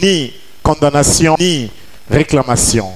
ni condamnation, ni réclamation.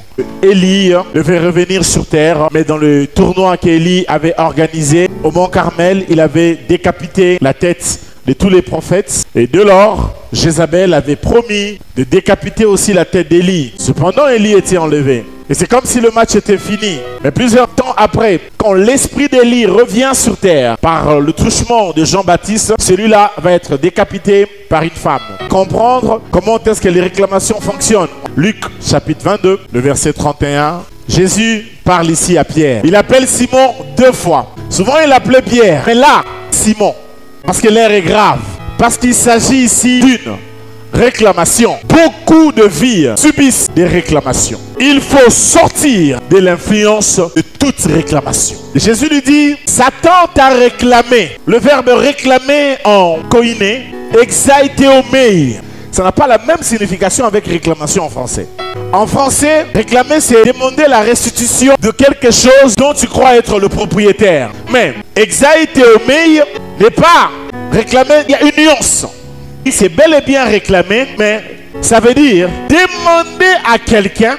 Élie devait revenir sur terre, mais dans le tournoi qu'Élie avait organisé au Mont Carmel, il avait décapité la tête de tous les prophètes. Et de lors, Jézabel avait promis de décapiter aussi la tête d'Élie. Cependant, Élie était enlevé. Et c'est comme si le match était fini. Mais plusieurs temps après, quand l'esprit d'Élie revient sur terre par le touchement de Jean-Baptiste, celui-là va être décapité par une femme. Comprendre comment est-ce que les réclamations fonctionnent. Luc chapitre 22, le verset 31. Jésus parle ici à Pierre. Il appelle Simon 2 fois. Souvent il appelait Pierre. Mais là, Simon. Parce que l'air est grave. Parce qu'il s'agit ici d'une réclamation. Beaucoup de vies subissent des réclamations. Il faut sortir de l'influence de toute réclamation. Jésus lui dit, Satan t'a réclamé. Le verbe réclamer en koiné, exaiteomei. Ça n'a pas la même signification avec réclamation en français. En français, réclamer, c'est demander la restitution de quelque chose dont tu crois être le propriétaire. Mais exaiteomei n'est pas réclamer, il y a une nuance. C'est bel et bien réclamer, mais ça veut dire demander à quelqu'un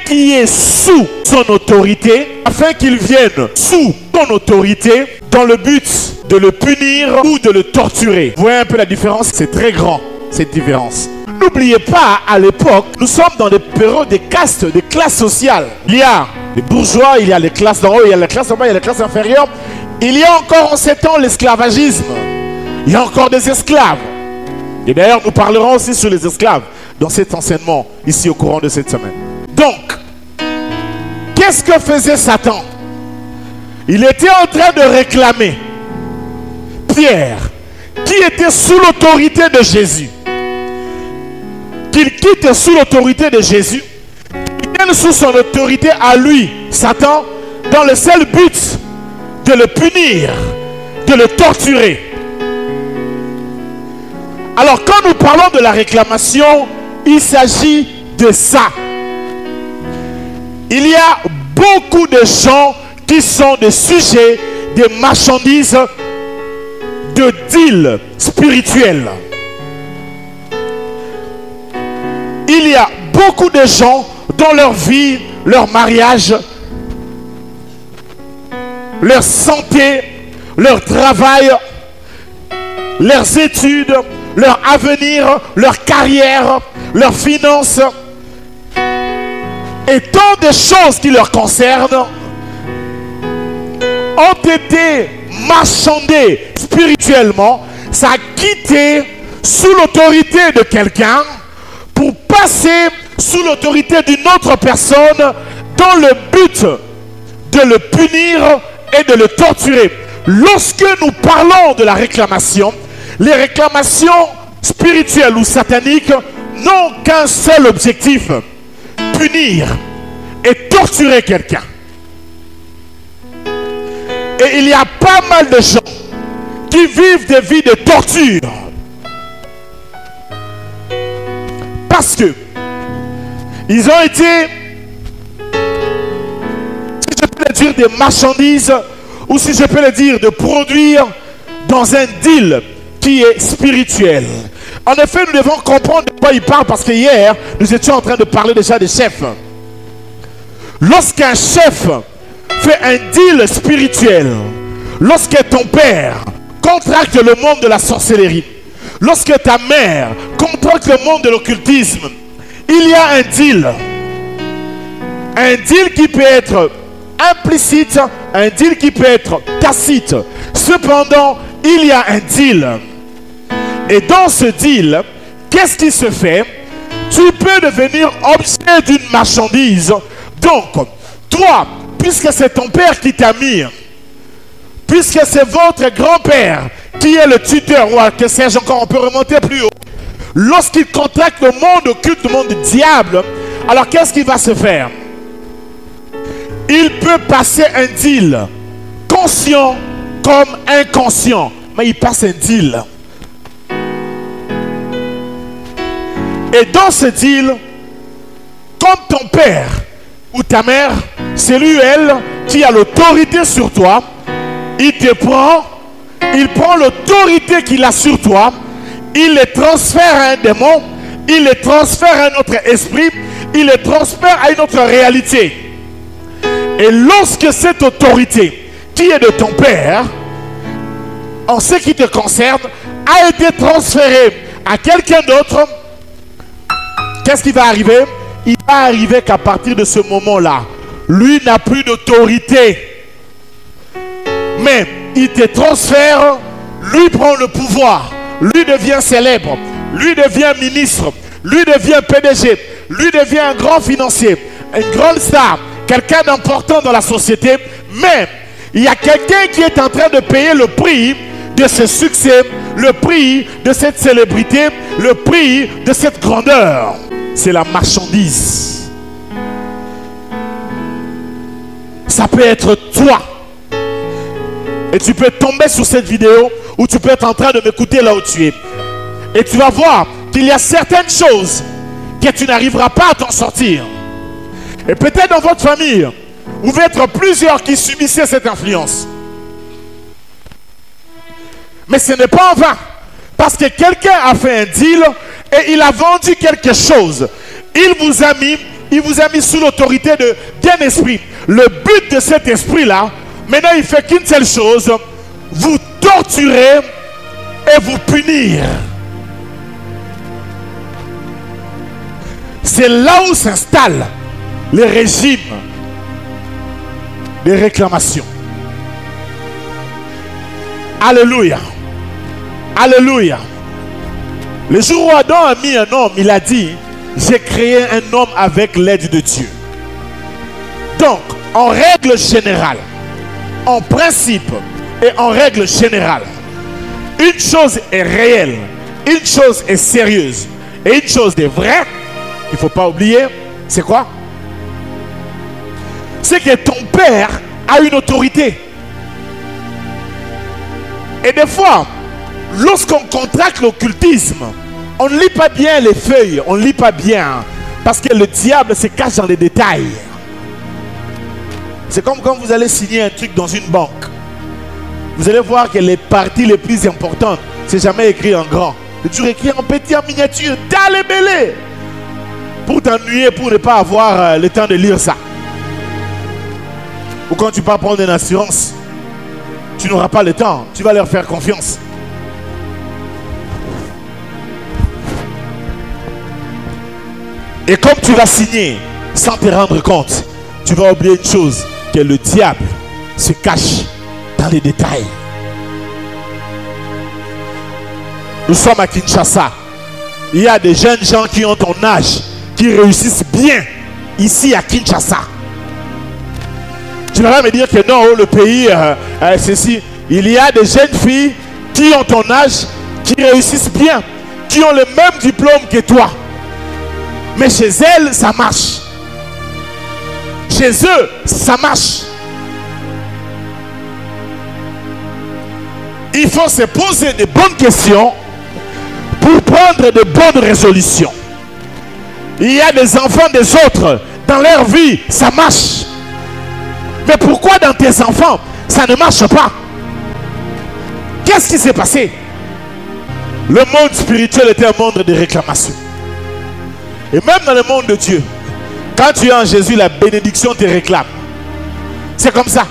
qui est sous son autorité, afin qu'il vienne sous ton autorité dans le but de le punir ou de le torturer. Vous voyez un peu la différence? C'est très grand, cette différence. N'oubliez pas, à l'époque, nous sommes dans des périodes de castes, de classes sociales. Il y a les bourgeois, il y a les classes d'en haut, il y a les classes en bas, il y a les classes inférieures. Il y a encore en ces temps l'esclavagisme. Il y a encore des esclaves. Et d'ailleurs, nous parlerons aussi sur les esclaves dans cet enseignement, ici au courant de cette semaine. Donc, qu'est-ce que faisait Satan? Il était en train de réclamer Pierre, qui était sous l'autorité de Jésus, qu'il quitte sous l'autorité de Jésus, qu'il vienne sous son autorité à lui, Satan, dans le seul but de le punir, de le torturer. Alors quand nous parlons de la réclamation, il s'agit de ça. Il y a beaucoup de gens qui sont des sujets, des marchandises, de deals spirituels. Il y a beaucoup de gens dans leur vie, leur mariage, leur santé, leur travail, leurs études, leur avenir, leur carrière, leurs finances et tant de choses qui leur concernent ont été marchandées spirituellement. Ça a quitté sous l'autorité de quelqu'un pour passer sous l'autorité d'une autre personne dans le but de le punir et de le torturer. Lorsque nous parlons de la réclamation, les réclamations spirituelles ou sataniques n'ont qu'un seul objectif: punir et torturer quelqu'un. Et il y a pas mal de gens qui vivent des vies de torture parce que ils ont été, si je peux le dire, des marchandises, ou si je peux le dire, de produire dans un deal qui est spirituel. En effet, nous devons comprendre de quoi il parle, parce que hier, nous étions en train de parler déjà des chefs. Lorsqu'un chef fait un deal spirituel, lorsque ton père contracte le monde de la sorcellerie, lorsque ta mère contracte le monde de l'occultisme, il y a un deal. Un deal qui peut être implicite, un deal qui peut être tacite. Cependant, il y a un deal. Et dans ce deal, qu'est-ce qui se fait? Tu peux devenir objet d'une marchandise. Donc, toi, puisque c'est ton père qui t'a mis, puisque c'est votre grand-père qui est le tuteur, ou que sais-je encore, on peut remonter plus haut. Lorsqu'il contracte le monde occulte, le monde du diable, alors qu'est-ce qui va se faire? Il peut passer un deal, conscient comme inconscient, mais il passe un deal. Et dans ce deal, comme ton père ou ta mère, c'est lui ou elle qui a l'autorité sur toi, il te prend, il prend l'autorité qu'il a sur toi, il les transfère à un démon il les transfère à un autre esprit, il les transfère à une autre réalité. Et lorsque cette autorité qui est de ton père, en ce qui te concerne, a été transférée à quelqu'un d'autre, qu'est-ce qui va arriver? Il va arriver qu'à partir de ce moment-là, lui n'a plus d'autorité. Mais il te transfère, lui prend le pouvoir, lui devient célèbre, lui devient ministre, lui devient PDG, lui devient un grand financier, une grande star, quelqu'un d'important dans la société. Mais il y a quelqu'un qui est en train de payer le prix de ce succès, le prix de cette célébrité, le prix de cette grandeur. C'est la marchandise. Ça peut être toi. Et tu peux tomber sur cette vidéo ou tu peux être en train de m'écouter là où tu es. Et tu vas voir qu'il y a certaines choses que tu n'arriveras pas à t'en sortir. Et peut-être dans votre famille, vous pouvez être plusieurs qui subissaient cette influence. Mais ce n'est pas en vain. Parce que quelqu'un a fait un deal et il a vendu quelque chose. Il vous a mis sous l'autorité d'un esprit. Le but de cet esprit-là, maintenant il fait qu'une seule chose, vous torturer et vous punir. C'est là où s'installe le régime de réclamation. Alléluia. Alléluia. Le jour où Adam a mis un homme, il a dit, j'ai créé un homme avec l'aide de Dieu. Donc, en règle générale, en principe et en règle générale, une chose est réelle, une chose est sérieuse et une chose est vraie, il ne faut pas oublier, c'est quoi? C'est que ton père a une autorité. Et des fois, lorsqu'on contracte l'occultisme, on ne lit pas bien les feuilles, on ne lit pas bien. Parce que le diable se cache dans les détails. C'est comme quand vous allez signer un truc dans une banque. Vous allez voir que les parties les plus importantes, c'est jamais écrit en grand. C'est toujours écrit en petit, en miniature, dans les mêlées. Pour t'ennuyer, pour ne pas avoir le temps de lire ça. Ou quand tu pars prendre une assurance, tu n'auras pas le temps, tu vas leur faire confiance. Et comme tu vas signer sans te rendre compte, tu vas oublier une chose, que le diable se cache dans les détails. Nous sommes à Kinshasa. Il y a des jeunes gens qui ont ton âge, qui réussissent bien ici à Kinshasa. Tu vas pas me dire que non, le pays, ceci. Il y a des jeunes filles qui ont ton âge, qui réussissent bien, qui ont le même diplôme que toi. Mais chez elles, ça marche. Chez eux, ça marche. Il faut se poser de bonnes questions pour prendre de bonnes résolutions. Il y a des enfants des autres, dans leur vie, ça marche. Mais pourquoi dans tes enfants, ça ne marche pas? Qu'est-ce qui s'est passé? Le monde spirituel était un monde de réclamation. Et même dans le monde de Dieu, quand tu es en Jésus, la bénédiction te réclame. C'est comme ça.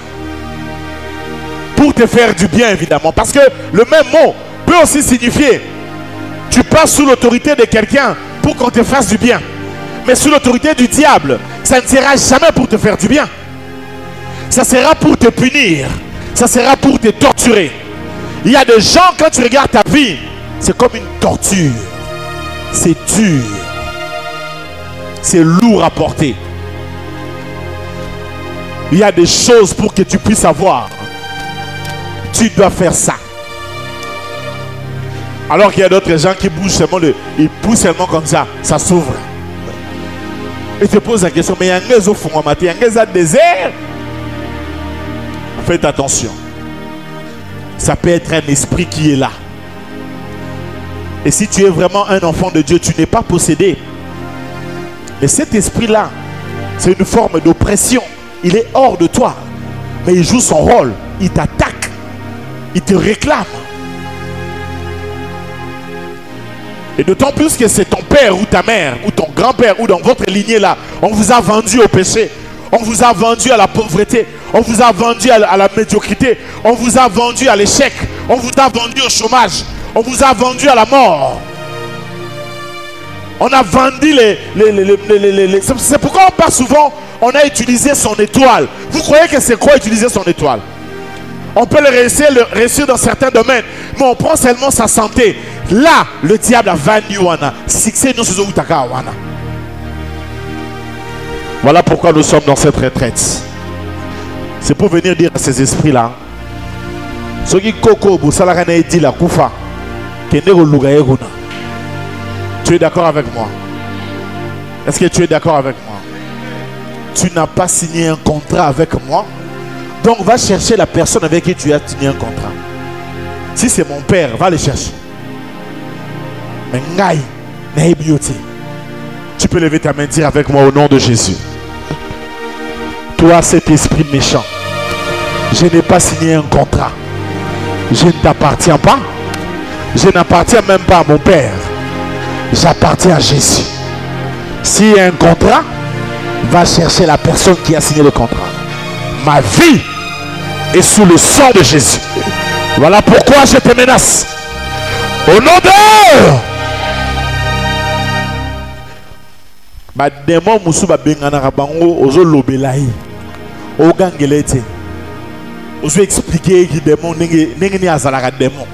Pour te faire du bien, évidemment. Parce que le même mot peut aussi signifier tu passes sous l'autorité de quelqu'un pour qu'on te fasse du bien. Mais sous l'autorité du diable, ça ne sera jamais pour te faire du bien. Ça sera pour te punir. Ça sera pour te torturer. Il y a des gens, quand tu regardes ta vie, c'est comme une torture. C'est dur. C'est lourd à porter. Il y a des choses pour que tu puisses avoir. Tu dois faire ça. Alors qu'il y a d'autres gens qui bougent seulement, ils poussent seulement comme ça, ça s'ouvre. Et tu te poses la question, mais il y a un au fond, il y a un désert. Faites attention. Ça peut être un esprit qui est là. Et si tu es vraiment un enfant de Dieu, tu n'es pas possédé. Mais cet esprit-là, c'est une forme d'oppression. Il est hors de toi. Mais il joue son rôle. Il t'attaque. Il te réclame. Et d'autant plus que c'est ton père ou ta mère ou ton grand-père ou dans votre lignée là, on vous a vendu au péché, on vous a vendu à la pauvreté, on vous a vendu à la médiocrité, on vous a vendu à l'échec, on vous a vendu au chômage, on vous a vendu à la mort. On a vendu c'est pourquoi on parle souvent, on a utilisé son étoile. Vous croyez que c'est quoi utiliser son étoile? On peut le réussir dans certains domaines, mais on prend seulement sa santé. Là, le diable a vendu wana. Voilà pourquoi nous sommes dans cette retraite. C'est pour venir dire à ces esprits-là, tu es d'accord avec moi? Est-ce que tu es d'accord avec moi? Tu n'as pas signé un contrat avec moi. Donc va chercher la personne avec qui tu as signé un contrat. Si c'est mon père, va le chercher. Mais ngai, tu peux lever ta main et dire avec moi au nom de Jésus. Toi, cet esprit méchant, je n'ai pas signé un contrat. Je ne t'appartiens pas. Je n'appartiens même pas à mon père. J'appartiens à Jésus. S'il y a un contrat, va chercher la personne qui a signé le contrat. Ma vie est sous le sang de Jésus. Voilà pourquoi je te menace. Au nom de... Ba démon musu ba bengana rabango ozo lobelai. O gangelete. Ozo expliquer que démon n'engeni azalaka démon.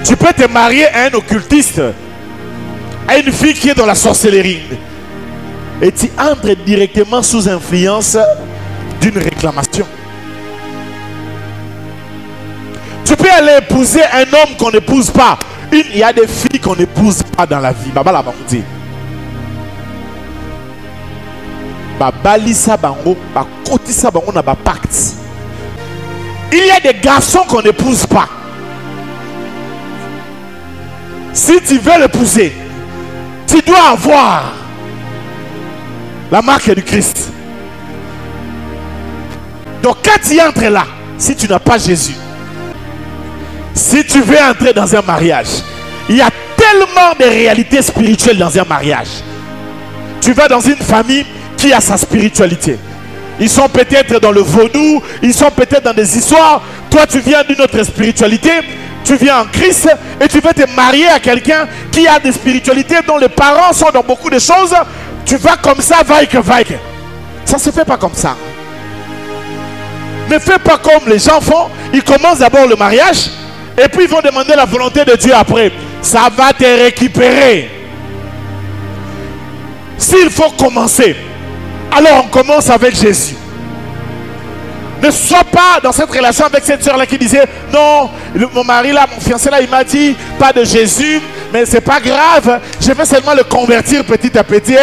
Tu peux te marier à un occultiste, à une fille qui est dans la sorcellerie, et tu entres directement sous influence d'une réclamation. Tu peux aller épouser un homme qu'on n'épouse pas. Il y a des filles qu'on n'épouse pas dans la vie. Baba la bangoudi. Babalisa bango, bakotisa bango na ba pacte. Il y a des garçons qu'on n'épouse pas. Si tu veux l'épouser, tu dois avoir la marque du Christ. Donc quand tu entres là, si tu n'as pas Jésus, si tu veux entrer dans un mariage, il y a tellement de réalités spirituelles dans un mariage. Tu vas dans une famille qui a sa spiritualité. Ils sont peut-être dans le vaudou, ils sont peut-être dans des histoires. Toi, tu viens d'une autre spiritualité. Tu viens en Christ et tu veux te marier à quelqu'un qui a des spiritualités dont les parents sont dans beaucoup de choses. Tu vas comme ça, vaille que vaille. Ça ne se fait pas comme ça. Ne fais pas comme les gens font. Ils commencent d'abord le mariage et puis ils vont demander la volonté de Dieu après. Ça va te récupérer. S'il faut commencer, alors on commence avec Jésus. Ne sois pas dans cette relation avec cette soeur là qui disait non, mon mari là, mon fiancé là, il m'a dit pas de Jésus, mais c'est pas grave, je vais seulement le convertir petit à petit.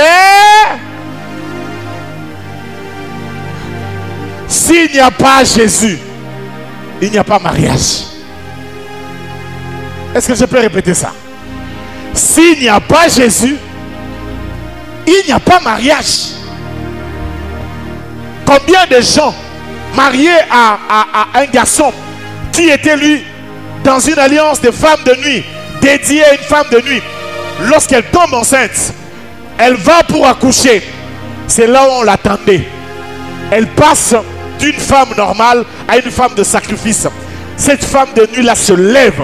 S'il n'y a pas Jésus, il n'y a pas mariage. Est-ce que je peux répéter ça? S'il n'y a pas Jésus, il n'y a pas mariage. Combien de gens marié à un garçon qui était lui dans une alliance de femmes de nuit, dédiée à une femme de nuit, lorsqu'elle tombe enceinte, elle va pour accoucher. C'est là où on l'attendait. Elle passe d'une femme normale à une femme de sacrifice. Cette femme de nuit là se lève.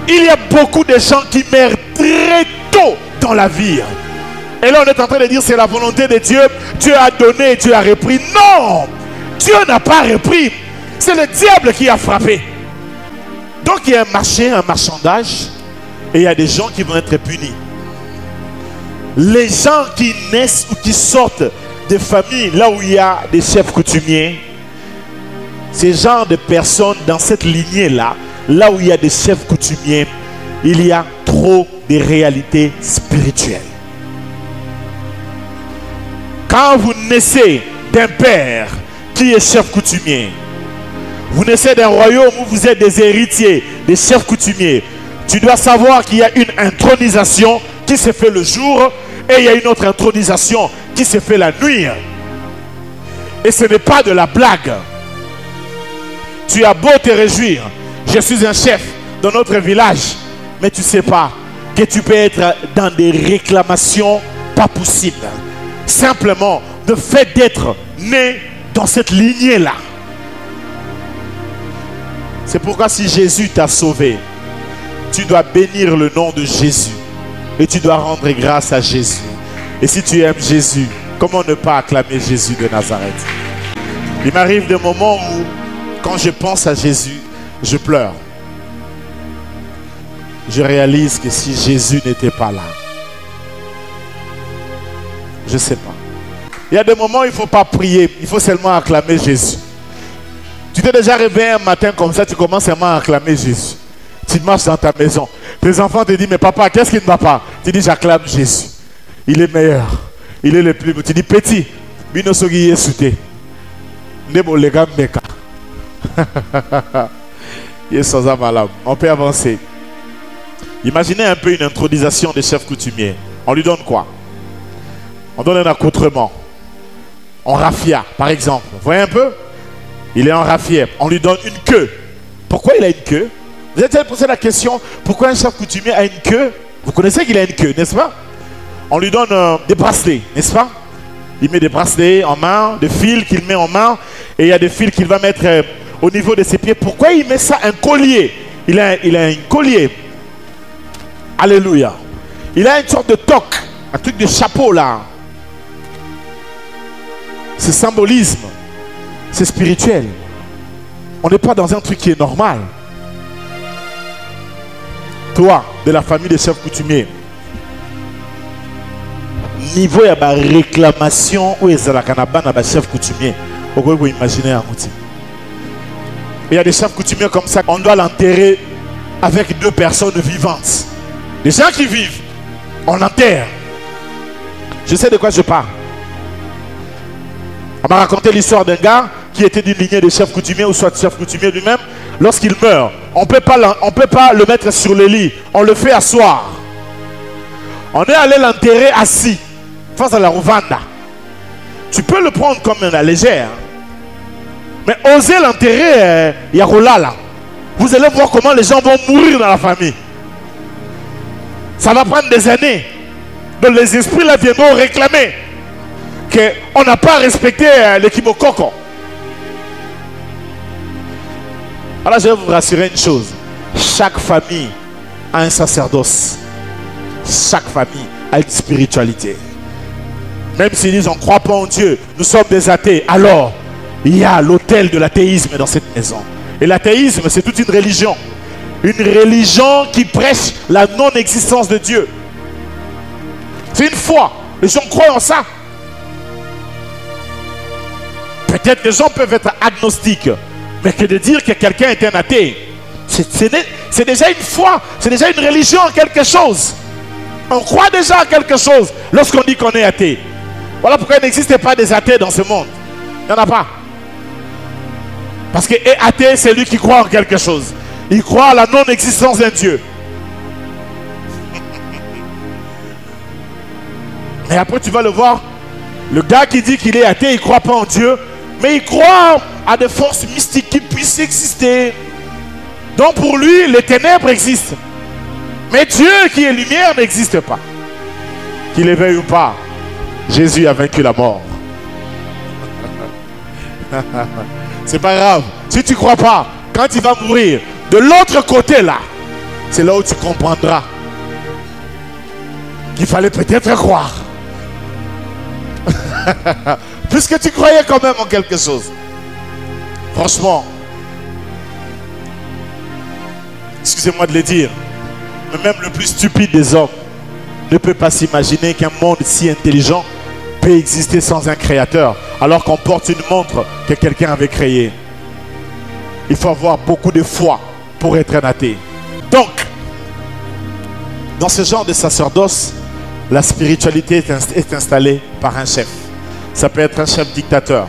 Il y a beaucoup de gens qui meurent très tôt dans la vie. Et là on est en train de dire c'est la volonté de Dieu. Dieu a donné, Dieu a repris. Non! Dieu n'a pas repris. C'est le diable qui a frappé. Donc il y a un marché, un marchandage. Et il y a des gens qui vont être punis. Les gens qui naissent ou qui sortent de familles là où il y a des chefs coutumiers, ces genres de personnes dans cette lignée là, là où il y a des chefs coutumiers, il y a trop de réalités spirituelles. Quand vous naissez d'un père qui est chef coutumier, vous naissez d'un royaume où vous êtes des héritiers, des chefs coutumiers, tu dois savoir qu'il y a une intronisation qui se fait le jour et il y a une autre intronisation qui se fait la nuit. Et ce n'est pas de la blague. Tu as beau te réjouir, je suis un chef dans notre village, mais tu ne sais pas que tu peux être dans des réclamations pas possibles. Simplement, le fait d'être né dans cette lignée-là. C'est pourquoi si Jésus t'a sauvé, tu dois bénir le nom de Jésus. Et tu dois rendre grâce à Jésus. Et si tu aimes Jésus, comment ne pas acclamer Jésus de Nazareth? Il m'arrive des moments où, quand je pense à Jésus, je pleure. Je réalise que si Jésus n'était pas là, je ne sais pas. Il y a des moments où il ne faut pas prier, il faut seulement acclamer Jésus. Tu t'es déjà réveillé un matin comme ça, tu commences seulement à acclamer Jésus. Tu marches dans ta maison. Tes enfants te disent, mais papa, qu'est-ce qui ne va pas? Tu dis, j'acclame Jésus. Il est meilleur. Il est le plus beau. Tu dis, petit, on peut avancer. Imaginez un peu une intronisation des chefs coutumiers. On lui donne quoi? On donne un accoutrement. En raffia, par exemple. Vous voyez un peu? Il est en raffia. On lui donne une queue. Pourquoi il a une queue? Vous avez déjà posé la question, pourquoi un chef coutumier a une queue? Vous connaissez qu'il a une queue, n'est-ce pas? On lui donne des bracelets, n'est-ce pas? Il met des bracelets en main, des fils qu'il met en main, et il y a des fils qu'il va mettre au niveau de ses pieds. Pourquoi il met ça? Un collier. Il a un collier. Alléluia. Il a une sorte de toque, un truc de chapeau là. C'est symbolisme. C'est spirituel. On n'est pas dans un truc qui est normal. Toi, de la famille des chefs coutumiers, niveau il y a une réclamation où il y a des chefs coutumiers. Vous pouvez imaginer un outil. Il y a des chefs coutumiers comme ça, on doit l'enterrer avec 2 personnes vivantes. Les gens qui vivent, on l'enterre. Je sais de quoi je parle. On m'a raconté l'histoire d'un gars qui était d'une lignée de chef coutumier ou soit chef coutumier lui-même. Lorsqu'il meurt, on ne peut pas le mettre sur le lit. On le fait asseoir. On est allé l'enterrer assis face à la Rwanda. Tu peux le prendre comme à la légère. Mais osez l'enterrer, Yarolala. Vous allez voir comment les gens vont mourir dans la famille. Ça va prendre des années. Donc les esprits là viendront réclamer qu'on n'a pas respecté l'équipe au coco. Alors je vais vous rassurer une chose. Chaque famille a un sacerdoce. Chaque famille a une spiritualité. Même s'ils disent on ne croit pas en Dieu, nous sommes des athées. Alors, il y a l'autel de l'athéisme dans cette maison. Et l'athéisme, c'est toute une religion. Une religion qui prêche la non-existence de Dieu. C'est une foi. Les gens croient en ça. Peut-être que les gens peuvent être agnostiques. Mais que de dire que quelqu'un est un athée, c'est déjà une foi, c'est déjà une religion en quelque chose. On croit déjà en quelque chose lorsqu'on dit qu'on est athée. Voilà pourquoi il n'existe pas des athées dans ce monde. Il n'y en a pas. Parce que athée, c'est lui qui croit en quelque chose. Il croit à la non-existence d'un Dieu. Et après tu vas le voir, le gars qui dit qu'il est athée, il ne croit pas en Dieu. Mais il croit à des forces mystiques qui puissent exister. Donc pour lui, les ténèbres existent. Mais Dieu qui est lumière n'existe pas. Qu'il les veuille ou pas, Jésus a vaincu la mort. C'est pas grave. Si tu ne crois pas, quand il va mourir, de l'autre côté là, c'est là où tu comprendras qu'il fallait peut-être croire. Puisque tu croyais quand même en quelque chose. Franchement, excusez-moi de le dire, mais même le plus stupide des hommes ne peut pas s'imaginer qu'un monde si intelligent peut exister sans un créateur, alors qu'on porte une montre que quelqu'un avait créée. Il faut avoir beaucoup de foi pour être un athée. Donc, dans ce genre de sacerdoce, la spiritualité est installée par un chef. Ça peut être un chef dictateur.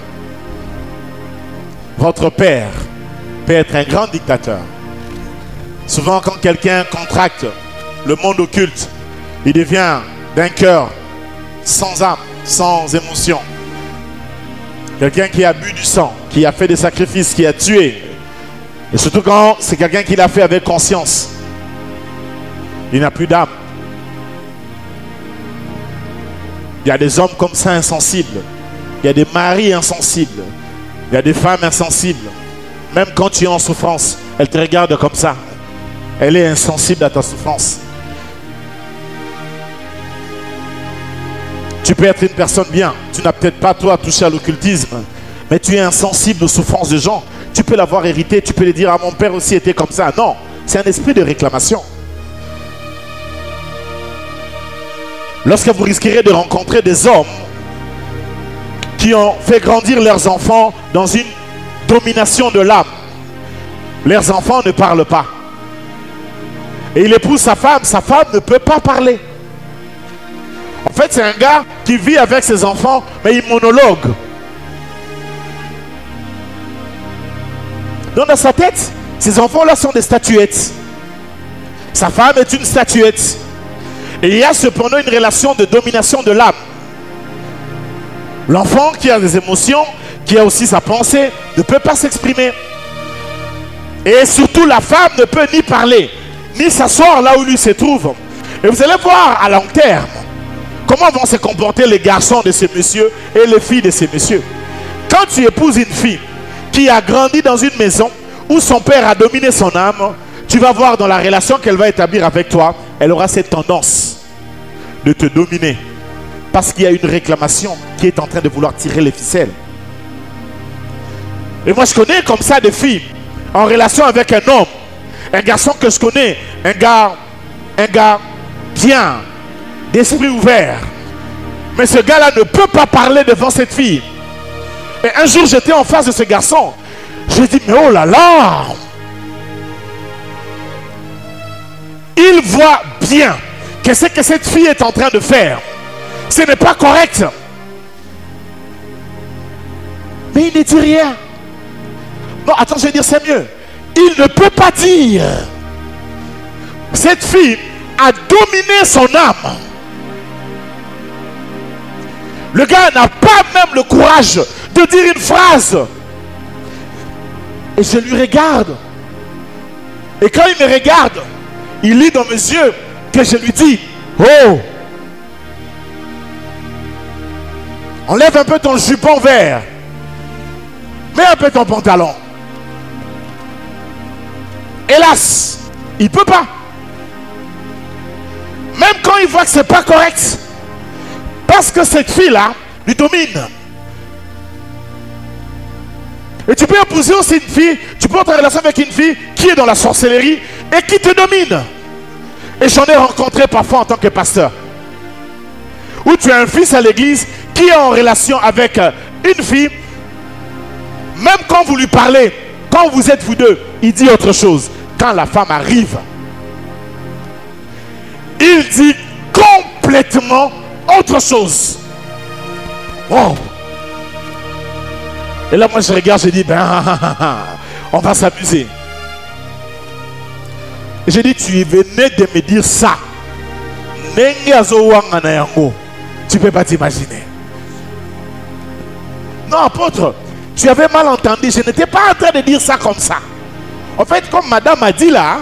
Votre père peut être un grand dictateur. Souvent, quand quelqu'un contracte le monde occulte, il devient d'un cœur sans âme, sans émotion. Quelqu'un qui a bu du sang, qui a fait des sacrifices, qui a tué. Et surtout quand c'est quelqu'un qui l'a fait avec conscience. Il n'a plus d'âme. Il y a des hommes comme ça insensibles. Il y a des maris insensibles. Il y a des femmes insensibles. Même quand tu es en souffrance, elle te regarde comme ça. Elle est insensible à ta souffrance. Tu peux être une personne bien. Tu n'as peut-être pas, toi, touché à l'occultisme. Mais tu es insensible aux souffrances des gens. Tu peux l'avoir hérité. Tu peux lui dire, ah, mon père aussi était comme ça. Non, c'est un esprit de réclamation. Lorsque vous risquerez de rencontrer des hommes qui ont fait grandir leurs enfants dans une domination de l'âme, leurs enfants ne parlent pas. Et il épouse sa femme ne peut pas parler. En fait, c'est un gars qui vit avec ses enfants, mais il monologue. Donc dans sa tête, ces enfants-là sont des statuettes. Sa femme est une statuette. Et il y a cependant une relation de domination de l'âme. L'enfant qui a des émotions, qui a aussi sa pensée, ne peut pas s'exprimer. Et surtout, la femme ne peut ni parler, ni s'asseoir là où lui se trouve. Et vous allez voir à long terme comment vont se comporter les garçons de ces messieurs et les filles de ces messieurs. Quand tu épouses une fille qui a grandi dans une maison où son père a dominé son âme, tu vas voir dans la relation qu'elle va établir avec toi, elle aura cette tendance de te dominer. Parce qu'il y a une réclamation qui est en train de vouloir tirer les ficelles. Et moi je connais comme ça des filles en relation avec un homme, un garçon que je connais, un gars bien, d'esprit ouvert. Mais ce gars-là ne peut pas parler devant cette fille. Et un jour j'étais en face de ce garçon. Je dis, mais oh là là! Il voit bien que ce que cette fille est en train de faire, ce n'est pas correct. Mais il ne dit rien. Non, attends, je vais dire, c'est mieux. Il ne peut pas dire. Cette fille a dominé son âme. Le gars n'a pas même le courage de dire une phrase. Et je lui regarde. Et quand il me regarde, il lit dans mes yeux que je lui dis, oh, enlève un peu ton jupon vert. Mets un peu ton pantalon. Hélas, il ne peut pas. Même quand il voit que ce n'est pas correct. Parce que cette fille-là lui domine. Et tu peux épouser aussi une fille, tu peux être en relation avec une fille qui est dans la sorcellerie et qui te domine. Et j'en ai rencontré parfois en tant que pasteur. Où tu as un fils à l'église qui est en relation avec une fille. Même quand vous lui parlez, quand vous êtes vous deux, il dit autre chose. Quand la femme arrive, il dit complètement autre chose. Wow. Et là moi je regarde, je dis, ben, on va s'amuser. J'ai dit, tu venais de me dire ça. Tu ne peux pas t'imaginer. Non, apôtre, tu avais mal entendu. Je n'étais pas en train de dire ça comme ça. En fait, comme madame a dit là,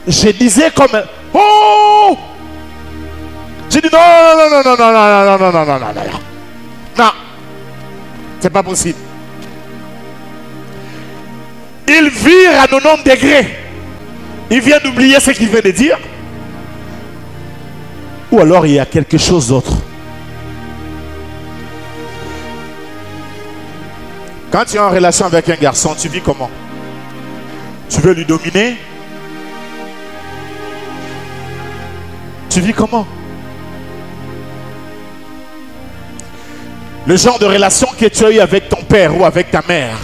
je disais comme... Oh! J'ai dit non, non, non, non, non, non, non, non, non, non, non, non. Non, c'est pas possible. Il vire à 90 degrés. Il vient d'oublier ce qu'il vient de dire. Ou alors il y a quelque chose d'autre. Quand tu es en relation avec un garçon, tu vis comment? Tu veux lui dominer? Tu vis comment? Le genre de relation que tu as eu avec ton père ou avec ta mère,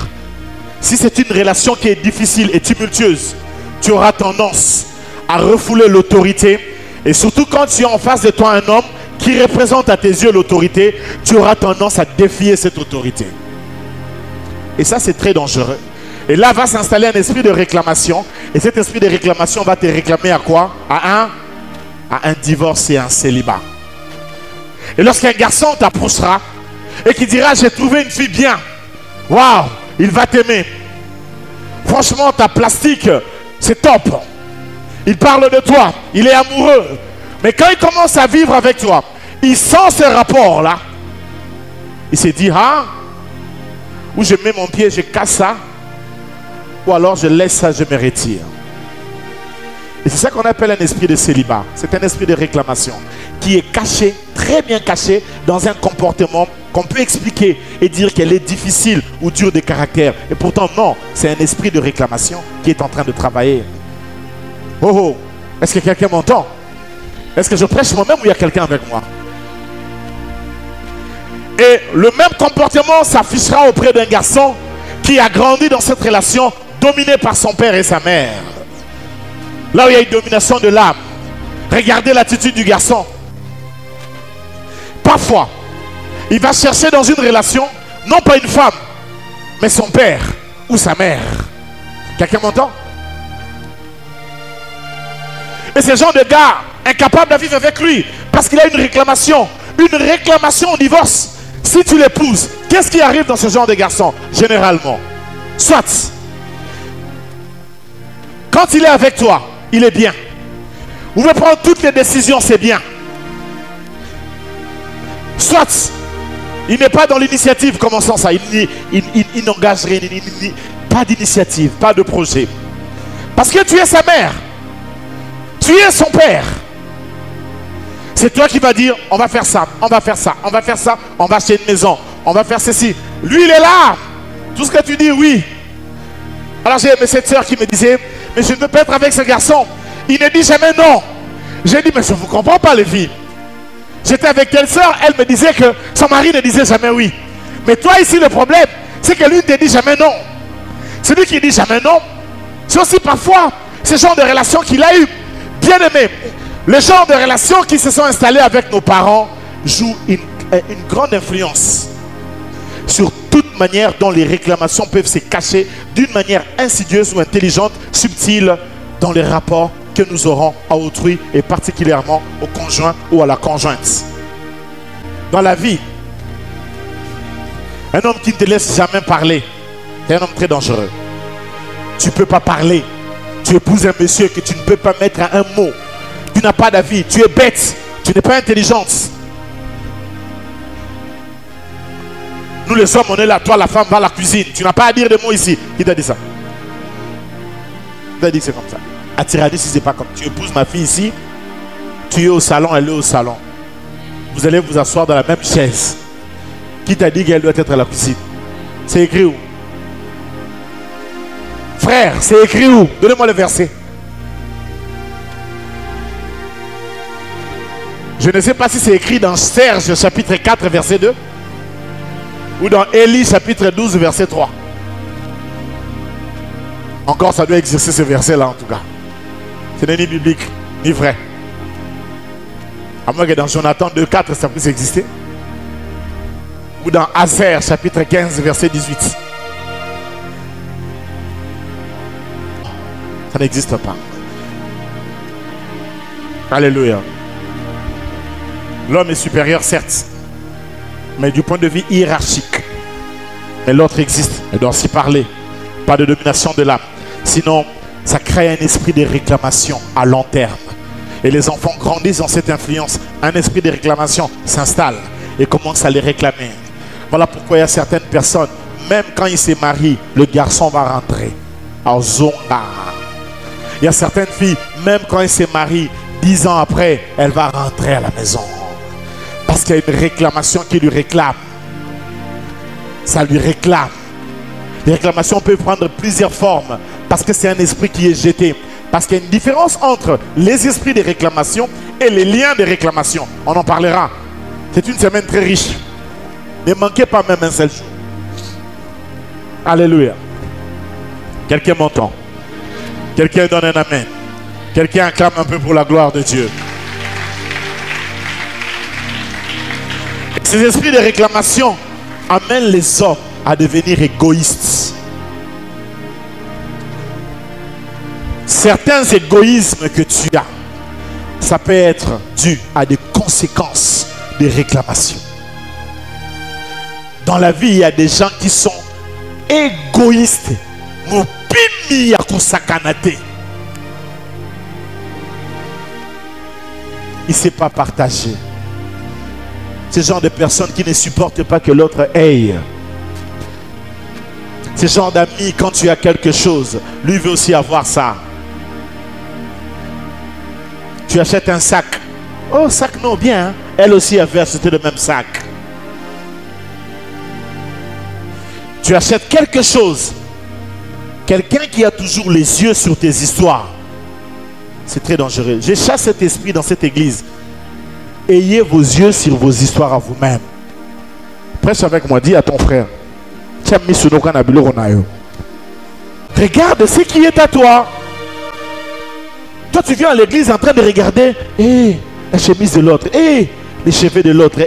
si c'est une relation qui est difficile et tumultueuse, tu auras tendance à refouler l'autorité. Et surtout quand tu es en face de toi un homme qui représente à tes yeux l'autorité, tu auras tendance à défier cette autorité. Et ça, c'est très dangereux. Et là va s'installer un esprit de réclamation. Et cet esprit de réclamation va te réclamer à quoi? À un divorce et un célibat. Et lorsqu'un garçon t'approchera et qui dira, j'ai trouvé une fille bien, waouh, il va t'aimer. Franchement, ta plastique, c'est top. Il parle de toi. Il est amoureux. Mais quand il commence à vivre avec toi, il sent ce rapport-là. Il s'est dit, ah, ou je mets mon pied, je casse ça, ou alors je laisse ça, je me retire. Et c'est ça qu'on appelle un esprit de célibat. C'est un esprit de réclamation qui est caché, très bien caché, dans un comportement qu'on peut expliquer et dire qu'elle est difficile ou dure de caractère. Et pourtant, non, c'est un esprit de réclamation qui est en train de travailler. Oh oh, est-ce que quelqu'un m'entend? Est-ce que je prêche moi-même ou il y a quelqu'un avec moi? Et le même comportement s'affichera auprès d'un garçon qui a grandi dans cette relation dominé par son père et sa mère. Là où il y a une domination de l'âme. Regardez l'attitude du garçon. Parfois, il va chercher dans une relation, non pas une femme, mais son père ou sa mère. Quelqu'un m'entend? Et ce genre de gars, incapable de vivre avec lui, parce qu'il a une réclamation au divorce. Si tu l'épouses, qu'est-ce qui arrive dans ce genre de garçon? Généralement, soit, quand il est avec toi, il est bien. Vous pouvez prendre toutes les décisions, c'est bien. Soit, il n'est pas dans l'initiative, commençons ça. Il n'engage rien, pas d'initiative, pas de projet. Parce que tu es sa mère. Tu es son père. C'est toi qui vas dire, on va faire ça, on va faire ça, on va faire ça, on va acheter une maison, on va faire ceci. Lui, il est là. Tout ce que tu dis, oui. Alors j'ai aimé cette soeur qui me disait, mais je ne veux pas être avec ce garçon. Il ne dit jamais non. J'ai dit, mais je ne vous comprends pas les filles. J'étais avec telle soeur, elle me disait que son mari ne disait jamais oui. Mais toi ici, le problème, c'est que lui ne te dit jamais non. Celui qui dit jamais non, c'est aussi parfois ce genre de relation qu'il a eu. Bien aimé, le genre de relations qui se sont installées avec nos parents jouent une grande influence sur toute manière dont les réclamations peuvent se cacher d'une manière insidieuse ou intelligente, subtile, dans les rapports que nous aurons à autrui et particulièrement au conjoint ou à la conjointe. Dans la vie, un homme qui ne te laisse jamais parler est un homme très dangereux. Tu ne peux pas parler. Tu épouses un monsieur que tu ne peux pas mettre à un mot. Tu n'as pas d'avis, tu es bête, tu n'es pas intelligente. Nous les hommes, on est là, toi la femme va à la cuisine. Tu n'as pas à dire de mots ici. Qui t'a dit ça? Qui t'a dit que c'est comme ça? À Tiradi, si c'est pas comme tu épouses ma fille ici, tu es au salon, elle est au salon. Vous allez vous asseoir dans la même chaise. Qui t'a dit qu'elle doit être à la cuisine? C'est écrit où? Frère, c'est écrit où? Donnez-moi le verset. Je ne sais pas si c'est écrit dans Serge chapitre 4 verset 2 ou dans Élie chapitre 12 verset 3. Encore ça doit exercer ce verset là en tout cas. Ce n'est ni biblique ni vrai. À moins que dans Jonathan 2.4 ça puisse exister. Ou dans Azer chapitre 15 verset 18. Ça n'existe pas. Alléluia. L'homme est supérieur, certes, mais du point de vue hiérarchique. Et l'autre existe, et doit s'y parler. Pas de domination de l'âme. Sinon, ça crée un esprit de réclamation à long terme. Et les enfants grandissent dans cette influence. Un esprit de réclamation s'installe et commence à les réclamer. Voilà pourquoi il y a certaines personnes, même quand ils se marient, le garçon va rentrer. En zonga. Il y a certaines filles, même quand elles se marient, 10 ans après, elle va rentrer à la maison. Parce qu'il y a une réclamation qui lui réclame. Ça lui réclame. Les réclamations peuvent prendre plusieurs formes. Parce que c'est un esprit qui est jeté. Parce qu'il y a une différence entre les esprits de réclamation et les liens de réclamation. On en parlera. C'est une semaine très riche. Ne manquez pas même un seul jour. Alléluia. Quelqu'un m'entend? Quelqu'un donne un amen? Quelqu'un acclame un peu pour la gloire de Dieu? Ces esprits de réclamation amènent les hommes à devenir égoïstes. Certains égoïsmes que tu as, ça peut être dû à des conséquences des réclamations. Dans la vie, il y a des gens qui sont égoïstes. Il ne sait pas partager. Ce genre de personnes qui ne supportent pas que l'autre aille. Ce genre d'amis, quand tu as quelque chose, lui veut aussi avoir ça. Tu achètes un sac. Oh, sac non, bien. Hein? Elle aussi avait acheté le même sac. Tu achètes quelque chose. Quelqu'un qui a toujours les yeux sur tes histoires. C'est très dangereux. Je chasse cet esprit dans cette église. Ayez vos yeux sur vos histoires à vous-même. Prêche avec moi, dis à ton frère. Regarde ce qui est à toi. Toi, tu viens à l'église en train de regarder la chemise de l'autre, les cheveux de l'autre.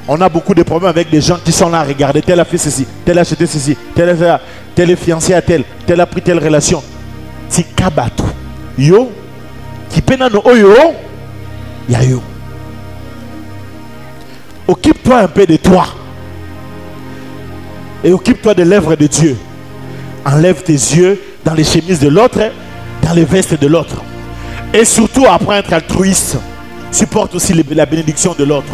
On a beaucoup de problèmes avec des gens qui sont là à regarder. Tel a fait ceci, tel a acheté ceci, tel est fiancé à tel a pris telle relation. Si kabatu yo qui penano oyo ya yo. Occupe-toi un peu de toi et occupe-toi de l'œuvre de Dieu. Enlève tes yeux dans les chemises de l'autre, dans les vestes de l'autre, et surtout apprends à être altruiste. Supporte aussi la bénédiction de l'autre.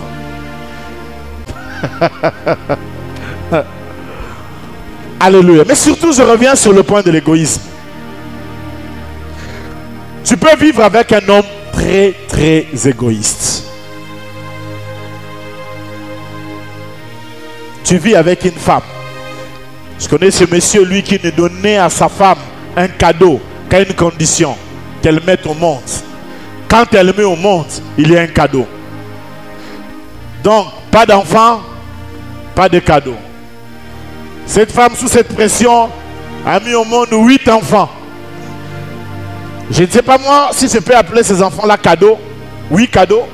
Alléluia. Mais surtout, je reviens sur le point de l'égoïsme. Tu peux vivre avec un homme très très égoïste. Tu vis avec une femme. Je connais ce monsieur, lui, qui ne donnait à sa femme un cadeau qu'à une condition, qu'elle mette au monde. Quand elle met au monde, il y a un cadeau. Donc, pas d'enfant, pas de cadeau. Cette femme, sous cette pression, a mis au monde 8 enfants. Je ne sais pas moi si je peux appeler ces enfants-là cadeaux. Oui, cadeaux.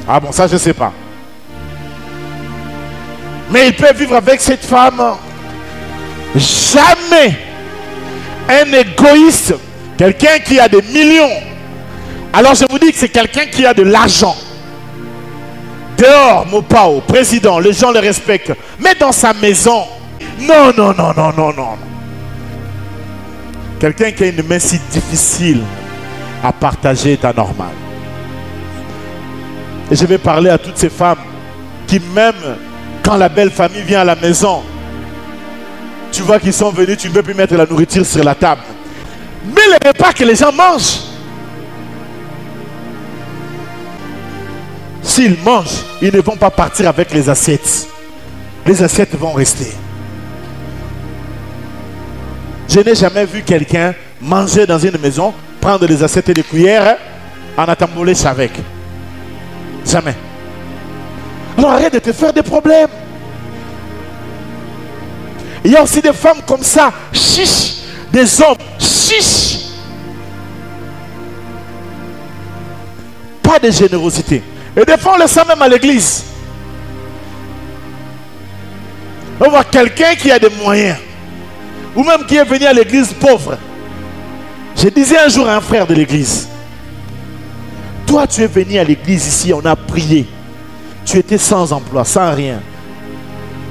Ah bon, ça je ne sais pas. Mais il peut vivre avec cette femme. Jamais un égoïste, quelqu'un qui a des millions. Alors je vous dis que c'est quelqu'un qui a de l'argent. Dehors, Mopao, président, les gens le respectent. Mais dans sa maison, non, non, non, non, non, non. Quelqu'un qui a une main si difficile à partager est anormal. Et je vais parler à toutes ces femmes qui, même quand la belle famille vient à la maison, tu vois qu'ils sont venus, tu ne veux plus mettre la nourriture sur la table. Mais les repas que les gens mangent, s'ils mangent, ils ne vont pas partir avec les assiettes. Les assiettes vont rester. Je n'ai jamais vu quelqu'un manger dans une maison, prendre des assiettes et des cuillères en attendant avec. Jamais. Alors arrête de te faire des problèmes. Il y a aussi des femmes comme ça, chiche, des hommes, chiche. Pas de générosité. Et des fois on le sent même à l'église. On voit quelqu'un qui a des moyens. Ou même qui est venu à l'église pauvre. Je disais un jour à un frère de l'église, toi tu es venu à l'église ici, on a prié. Tu étais sans emploi, sans rien.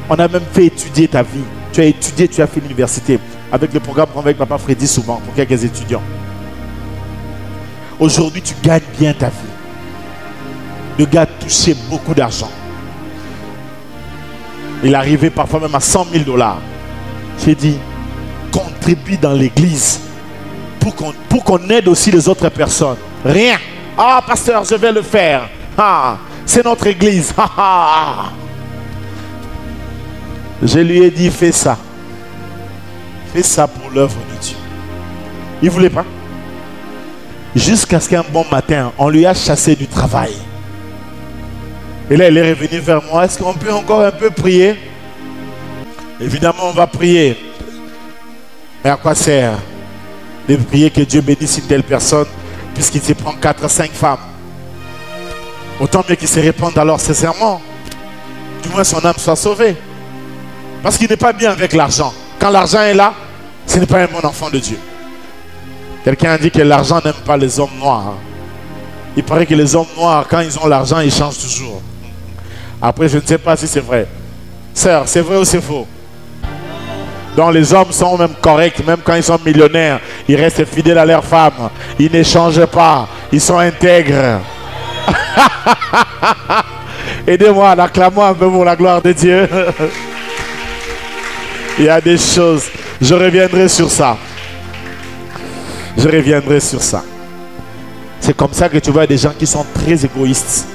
On a même fait étudier ta vie. Tu as étudié, tu as fait l'université. Avec le programme qu'on va avec Papa Freddy souvent, pour quelques étudiants. Aujourd'hui tu gagnes bien ta vie. Le gars a touché beaucoup d'argent. Il arrivait parfois même à 100 000 $. J'ai dit, contribue dans l'église pour qu'on aide aussi les autres personnes. Rien. Ah, pasteur, je vais le faire. Ah, c'est notre église. Ah, ah. Je lui ai dit, fais ça. Fais ça pour l'œuvre de Dieu. Il ne voulait pas. Jusqu'à ce qu'un bon matin, on lui a chassé du travail. Et là, il est revenu vers moi. Est-ce qu'on peut encore un peu prier? Évidemment, on va prier. Mais à quoi sert de prier que Dieu bénisse une telle personne puisqu'il se prend 4 à 5 femmes? Autant mieux qu'il se répande alors sincèrement. Du moins son âme soit sauvée. Parce qu'il n'est pas bien avec l'argent. Quand l'argent est là, ce n'est pas un bon enfant de Dieu. Quelqu'un a dit que l'argent n'aime pas les hommes noirs. Il paraît que les hommes noirs, quand ils ont l'argent, ils changent toujours. Après, je ne sais pas si c'est vrai. Sœur, c'est vrai ou c'est faux? Donc les hommes sont même corrects, même quand ils sont millionnaires, ils restent fidèles à leur femme. Ils ne changent pas. Ils sont intègres. Aidez-moi, acclamons un peu pour la gloire de Dieu. Il y a des choses. Je reviendrai sur ça. Je reviendrai sur ça. C'est comme ça que tu vois des gens qui sont très égoïstes.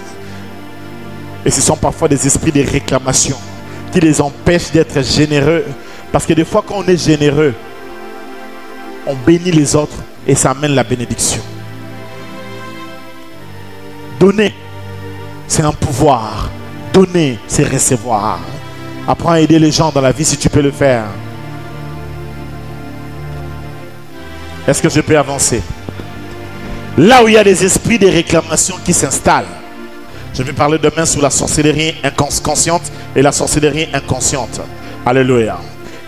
Et ce sont parfois des esprits de réclamation qui les empêchent d'être généreux. Parce que des fois, quand on est généreux, on bénit les autres et ça amène la bénédiction. Donner, c'est un pouvoir. Donner, c'est recevoir. Apprends à aider les gens dans la vie si tu peux le faire. Est-ce que je peux avancer? Là où il y a des esprits de réclamation qui s'installent. Je vais parler demain sur la sorcellerie consciente et la sorcellerie inconsciente. Alléluia.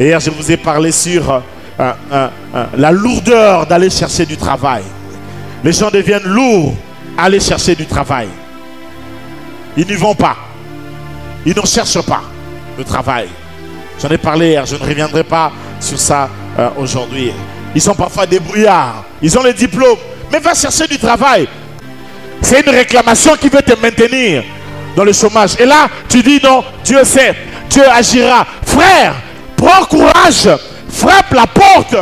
Et hier, je vous ai parlé sur la lourdeur d'aller chercher du travail. Les gens deviennent lourds à aller chercher du travail. Ils n'y vont pas. Ils ne cherchent pas le travail. J'en ai parlé hier, je ne reviendrai pas sur ça aujourd'hui. Ils sont parfois débrouillards. Ils ont les diplômes, mais va chercher du travail. C'est une réclamation qui veut te maintenir dans le chômage. Et là, tu dis non, Dieu sait, Dieu agira. Frère, prends courage, frappe la porte.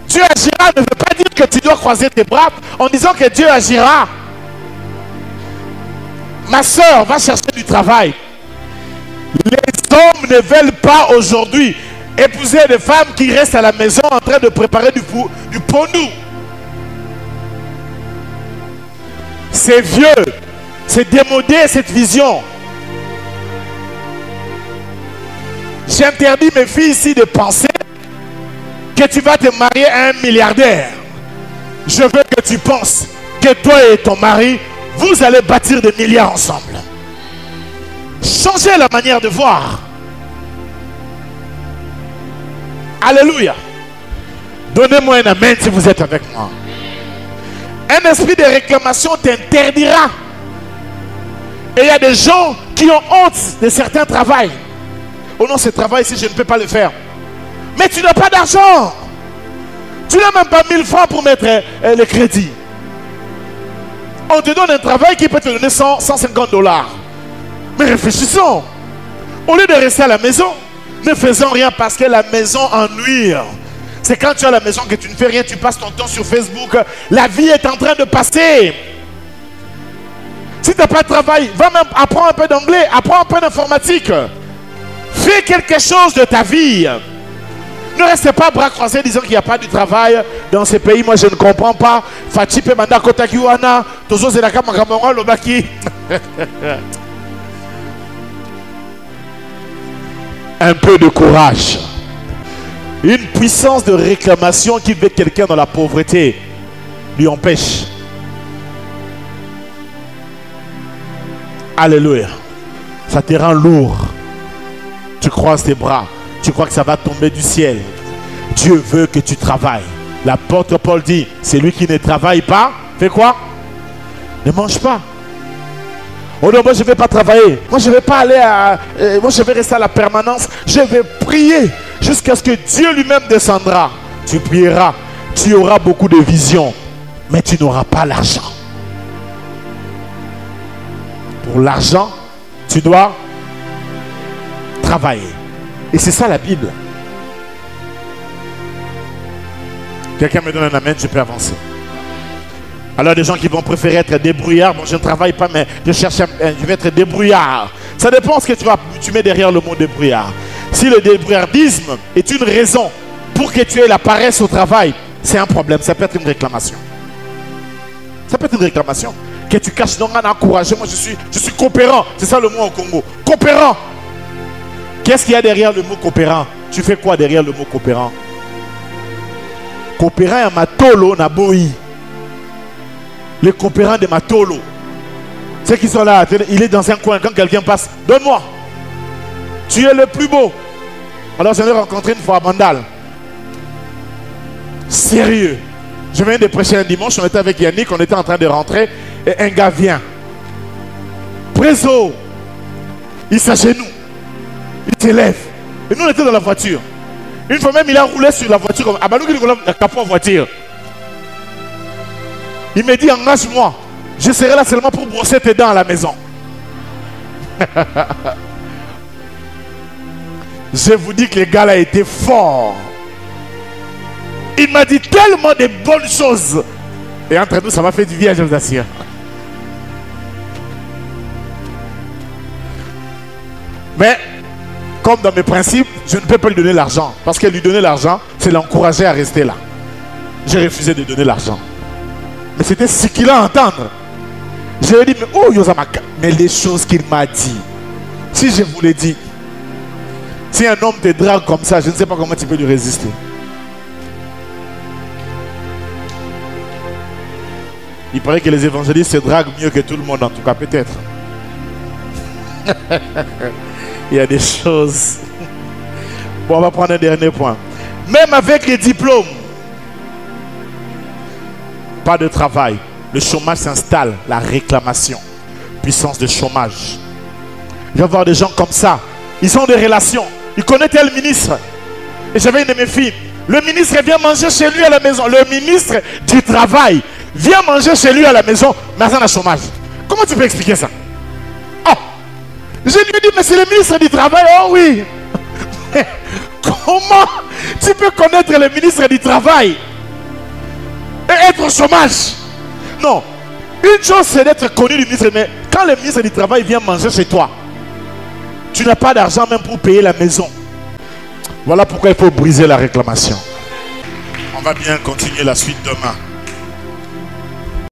Dieu agira ne veut pas dire que tu dois croiser tes bras en disant que Dieu agira. Ma soeur va chercher du travail. Les hommes ne veulent pas aujourd'hui épouser des femmes qui restent à la maison en train de préparer du pondou. C'est vieux, c'est démodé cette vision. J'interdis mes filles ici de penser que tu vas te marier à un milliardaire. Je veux que tu penses que toi et ton mari, vous allez bâtir des milliards ensemble. Changez la manière de voir. Alléluia. Donnez-moi un amen si vous êtes avec moi. Un esprit de réclamation t'interdira. Et il y a des gens qui ont honte de certains travails. Oh non, ce travail ici, je ne peux pas le faire. Mais tu n'as pas d'argent. Tu n'as même pas 1000 francs pour mettre le crédit. On te donne un travail qui peut te donner 150 $. Mais réfléchissons. Au lieu de rester à la maison, ne faisons rien parce que la maison ennuie. C'est quand tu es à la maison que tu ne fais rien, tu passes ton temps sur Facebook. La vie est en train de passer. Si tu n'as pas de travail, va même apprendre un peu d'anglais, apprends un peu d'informatique. Fais quelque chose de ta vie. Ne restez pas bras croisés disant qu'il n'y a pas du travail dans ces pays. Moi, je ne comprends pas. Fatipe manda kotakiwana, tozo zelaka makamonga lobaki. Un peu de courage. Une puissance de réclamation qui veut quelqu'un dans la pauvreté lui empêche. Alléluia. Ça te rend lourd. Tu croises tes bras. Tu crois que ça va tomber du ciel. Dieu veut que tu travailles. L'apôtre Paul dit, c'est lui qui ne travaille pas. Fait quoi? Ne mange pas. Oh non, moi je ne vais pas travailler. Moi je ne vais pas aller à... moi je vais rester à la permanence. Je vais prier jusqu'à ce que Dieu lui-même descendra. Tu prieras. Tu auras beaucoup de visions. Mais tu n'auras pas l'argent. Pour l'argent, tu dois travailler. Et c'est ça la Bible. Quelqu'un me donne un amen, je peux avancer. Alors des gens qui vont préférer être débrouillards. Bon, je ne travaille pas, mais je vais être débrouillard. Ça dépend de ce que tu mets derrière le mot débrouillard. Si le débrouillardisme est une raison pour que tu aies la paresse au travail, c'est un problème. Ça peut être une réclamation. Ça peut être une réclamation. Que tu caches non, on a encouragé. Moi, je suis coopérant. C'est ça le mot au Congo. Coopérant. Qu'est-ce qu'il y a derrière le mot coopérant? Tu fais quoi derrière le mot coopérant? Coopérant est matolo na boi. Les coopérants de matolo. Ceux qui sont là, il est dans un coin. Quand quelqu'un passe, donne-moi. Tu es le plus beau. Alors j'en ai rencontré une fois à Mandal. Sérieux. Je viens de prêcher un dimanche. On était avec Yannick. On était en train de rentrer. Et un gars vient. Préso. Il s'agenouille. Il s'élève. Et nous, on était dans la voiture. Une fois même, il a roulé sur la voiture comme Abalou qui roule la capot en voiture. Il me dit, engage-moi. Je serai là seulement pour brosser tes dents à la maison. Je vous dis que le gars là était fort. Il m'a dit tellement de bonnes choses. Et entre nous, ça m'a fait du bien, je vous assure. Mais, comme dans mes principes, je ne peux pas lui donner l'argent. Parce que lui donner l'argent, c'est l'encourager à rester là. J'ai refusé de donner l'argent. Mais c'était ce qu'il a à entendre. Je lui ai dit, mais oh Yosamaka, mais les choses qu'il m'a dit. Si je vous l'ai dit, si un homme te drague comme ça, je ne sais pas comment tu peux lui résister. Il paraît que les évangélistes se draguent mieux que tout le monde, en tout cas, peut-être. Il y a des choses. Bon, on va prendre un dernier point. Même avec les diplômes, pas de travail. Le chômage s'installe, la réclamation. Puissance de chômage. Il va y avoir des gens comme ça. Ils ont des relations. Ils connaissent tel ministre. Et j'avais une de mes filles. Le ministre vient manger chez lui à la maison. Le ministre du travail vient manger chez lui à la maison, mais sans le chômage. Comment tu peux expliquer ça? Oh! Je lui ai dit, mais c'est le ministre du travail. Oh oui! Comment tu peux connaître le ministre du travail et être au chômage? Non. Une chose, c'est d'être connu du ministre, mais quand le ministre du travail vient manger chez toi, tu n'as pas d'argent même pour payer la maison. Voilà pourquoi il faut briser la réclamation. On va bien continuer la suite demain.